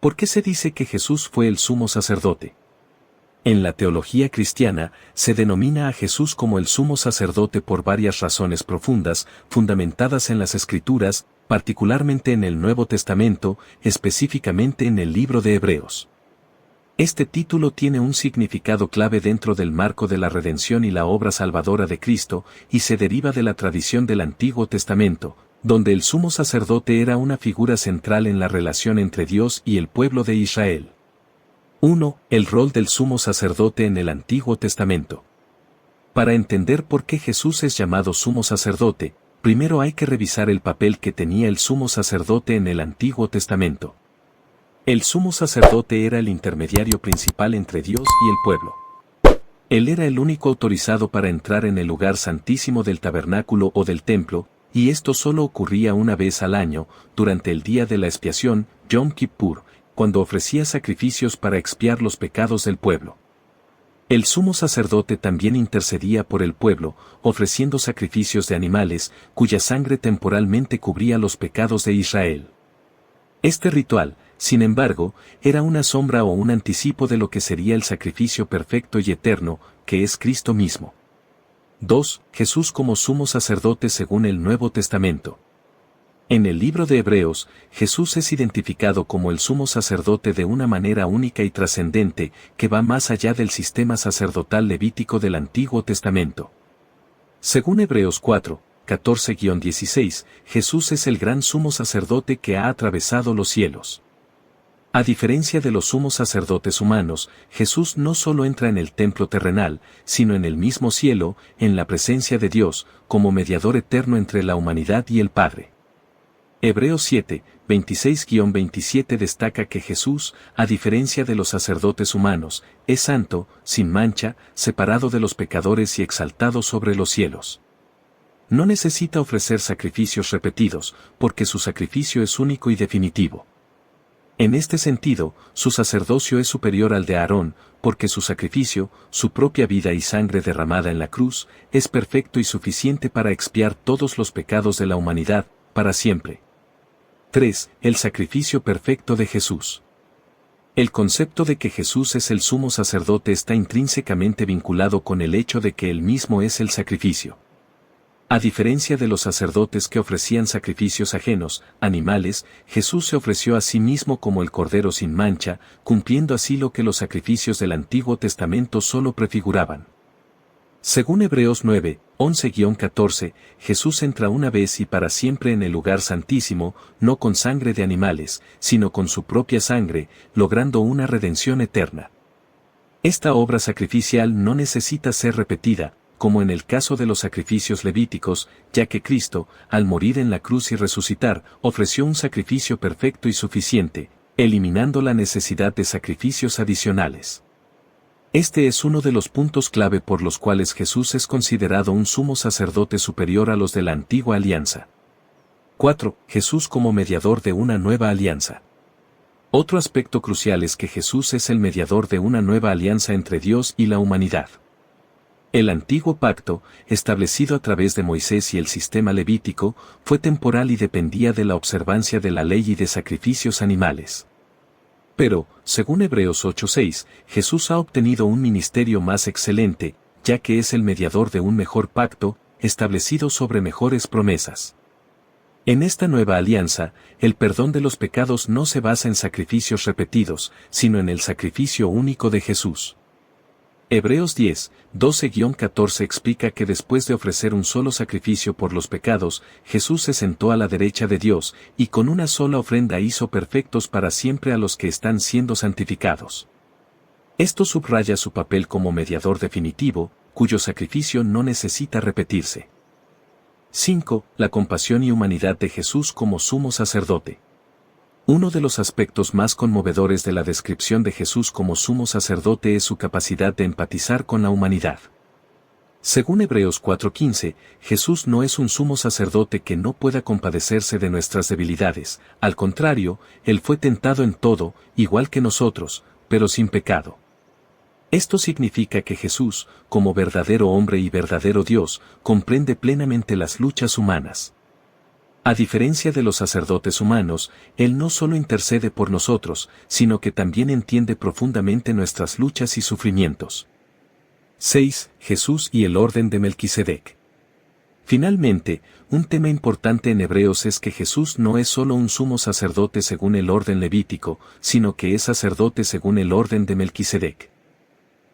¿Por qué se dice que Jesús fue el sumo sacerdote? En la teología cristiana, se denomina a Jesús como el sumo sacerdote por varias razones profundas, fundamentadas en las Escrituras, particularmente en el Nuevo Testamento, específicamente en el libro de Hebreos. Este título tiene un significado clave dentro del marco de la redención y la obra salvadora de Cristo, y se deriva de la tradición del Antiguo Testamento, donde el sumo sacerdote era una figura central en la relación entre Dios y el pueblo de Israel. 1. El rol del sumo sacerdote en el Antiguo Testamento. Para entender por qué Jesús es llamado sumo sacerdote, primero hay que revisar el papel que tenía el sumo sacerdote en el Antiguo Testamento. El sumo sacerdote era el intermediario principal entre Dios y el pueblo. Él era el único autorizado para entrar en el lugar santísimo del tabernáculo o del templo, y esto solo ocurría una vez al año, durante el día de la expiación, Yom Kippur, cuando ofrecía sacrificios para expiar los pecados del pueblo. El sumo sacerdote también intercedía por el pueblo, ofreciendo sacrificios de animales, cuya sangre temporalmente cubría los pecados de Israel. Este ritual, sin embargo, era una sombra o un anticipo de lo que sería el sacrificio perfecto y eterno, que es Cristo mismo. 2. Jesús como sumo sacerdote según el Nuevo Testamento. En el libro de Hebreos, Jesús es identificado como el sumo sacerdote de una manera única y trascendente, que va más allá del sistema sacerdotal levítico del Antiguo Testamento. Según Hebreos 4, 14-16, Jesús es el gran sumo sacerdote que ha atravesado los cielos. A diferencia de los sumos sacerdotes humanos, Jesús no solo entra en el templo terrenal, sino en el mismo cielo, en la presencia de Dios, como mediador eterno entre la humanidad y el Padre. Hebreos 7, 26-27 destaca que Jesús, a diferencia de los sacerdotes humanos, es santo, sin mancha, separado de los pecadores y exaltado sobre los cielos. No necesita ofrecer sacrificios repetidos, porque su sacrificio es único y definitivo. En este sentido, su sacerdocio es superior al de Aarón, porque su sacrificio, su propia vida y sangre derramada en la cruz, es perfecto y suficiente para expiar todos los pecados de la humanidad, para siempre. 3. El sacrificio perfecto de Jesús. El concepto de que Jesús es el sumo sacerdote está intrínsecamente vinculado con el hecho de que él mismo es el sacrificio. A diferencia de los sacerdotes que ofrecían sacrificios ajenos, animales, Jesús se ofreció a sí mismo como el Cordero sin mancha, cumpliendo así lo que los sacrificios del Antiguo Testamento solo prefiguraban. Según Hebreos 9, 11-14, Jesús entra una vez y para siempre en el lugar santísimo, no con sangre de animales, sino con su propia sangre, logrando una redención eterna. Esta obra sacrificial no necesita ser repetida, como en el caso de los sacrificios levíticos, ya que Cristo, al morir en la cruz y resucitar, ofreció un sacrificio perfecto y suficiente, eliminando la necesidad de sacrificios adicionales. Este es uno de los puntos clave por los cuales Jesús es considerado un sumo sacerdote superior a los de la antigua alianza. 4. Jesús como mediador de una nueva alianza. Otro aspecto crucial es que Jesús es el mediador de una nueva alianza entre Dios y la humanidad. El antiguo pacto, establecido a través de Moisés y el sistema levítico, fue temporal y dependía de la observancia de la ley y de sacrificios animales. Pero, según Hebreos 8:6, Jesús ha obtenido un ministerio más excelente, ya que es el mediador de un mejor pacto, establecido sobre mejores promesas. En esta nueva alianza, el perdón de los pecados no se basa en sacrificios repetidos, sino en el sacrificio único de Jesús. Hebreos 10, 12-14 explica que después de ofrecer un solo sacrificio por los pecados, Jesús se sentó a la derecha de Dios, y con una sola ofrenda hizo perfectos para siempre a los que están siendo santificados. Esto subraya su papel como mediador definitivo, cuyo sacrificio no necesita repetirse. 5. La compasión y humanidad de Jesús como sumo sacerdote. Uno de los aspectos más conmovedores de la descripción de Jesús como sumo sacerdote es su capacidad de empatizar con la humanidad. Según Hebreos 4:15, Jesús no es un sumo sacerdote que no pueda compadecerse de nuestras debilidades, al contrario, Él fue tentado en todo, igual que nosotros, pero sin pecado. Esto significa que Jesús, como verdadero hombre y verdadero Dios, comprende plenamente las luchas humanas. A diferencia de los sacerdotes humanos, Él no solo intercede por nosotros, sino que también entiende profundamente nuestras luchas y sufrimientos. 6. Jesús y el orden de Melquisedec. Finalmente, un tema importante en Hebreos es que Jesús no es solo un sumo sacerdote según el orden levítico, sino que es sacerdote según el orden de Melquisedec.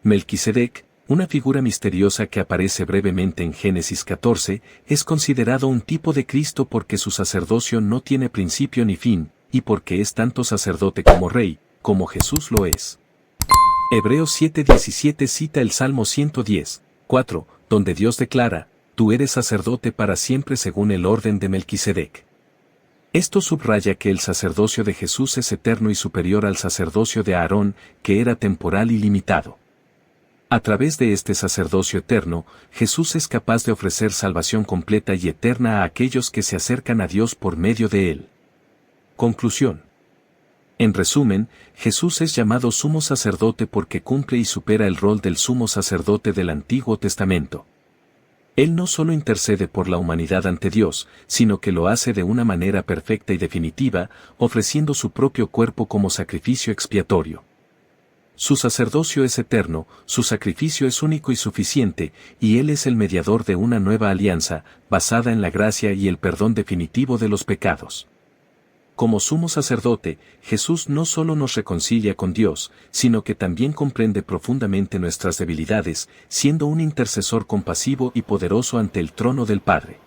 Melquisedec, una figura misteriosa que aparece brevemente en Génesis 14, es considerado un tipo de Cristo porque su sacerdocio no tiene principio ni fin, y porque es tanto sacerdote como rey, como Jesús lo es. Hebreos 7:17 cita el Salmo 110, 4, donde Dios declara, «Tú eres sacerdote para siempre según el orden de Melquisedec». Esto subraya que el sacerdocio de Jesús es eterno y superior al sacerdocio de Aarón, que era temporal y limitado. A través de este sacerdocio eterno, Jesús es capaz de ofrecer salvación completa y eterna a aquellos que se acercan a Dios por medio de él. Conclusión. En resumen, Jesús es llamado sumo sacerdote porque cumple y supera el rol del sumo sacerdote del Antiguo Testamento. Él no solo intercede por la humanidad ante Dios, sino que lo hace de una manera perfecta y definitiva, ofreciendo su propio cuerpo como sacrificio expiatorio. Su sacerdocio es eterno, su sacrificio es único y suficiente, y Él es el mediador de una nueva alianza, basada en la gracia y el perdón definitivo de los pecados. Como sumo sacerdote, Jesús no solo nos reconcilia con Dios, sino que también comprende profundamente nuestras debilidades, siendo un intercesor compasivo y poderoso ante el trono del Padre.